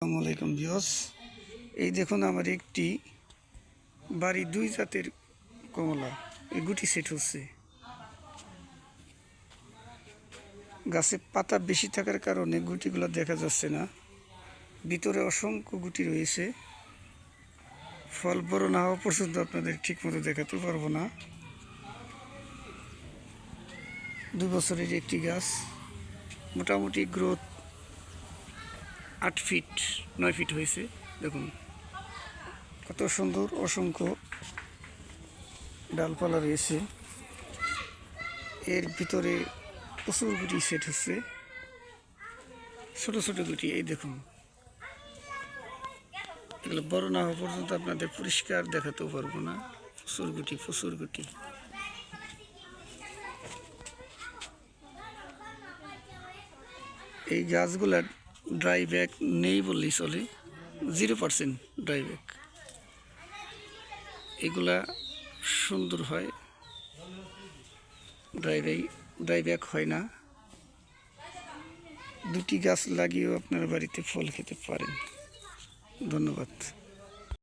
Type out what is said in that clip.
আসসালামু আলাইকুম ভিউয়ার্স, এই দেখুন আমার একটি বাড়ি 2 জাতের কমলা এই গুটি সেট হচ্ছে। গাছে পাতা বেশি থাকার কারণে গুটিগুলো দেখা যাচ্ছে না, ভিতরে অসংখ্য গুটি রয়েছে। ফল বড় না হওয়া পর্যন্ত আপনাদের ঠিকমতো দেখাতে পারবো না। 2 বছরের একটি গাছ, মোটামুটি গ্রোথ 8 ফিট 9 ফিট হয়েছে। দেখুন কত সুন্দর, অসংখ্য ডালপালা রয়েছে। এর ভিতরে প্রচুর গুটি সেট হচ্ছে, ছোট ছোট গুটি। এই দেখুন, এগুলো বড় না হওয়া পর্যন্ত আপনাদের পরিষ্কার দেখাতেও পারবো না। প্রচুর গুটি, প্রচুর গুটি। এই গাছগুলার ড্রাই ব্যাগ নেই বললেই চলে, 0% ড্রাই ব্যাগ। এগুলা সুন্দর হয়, ড্রাই ব্যাগ হয় না। 2টি গাছ লাগিয়েও আপনার বাড়িতে ফল খেতে পারেন। ধন্যবাদ।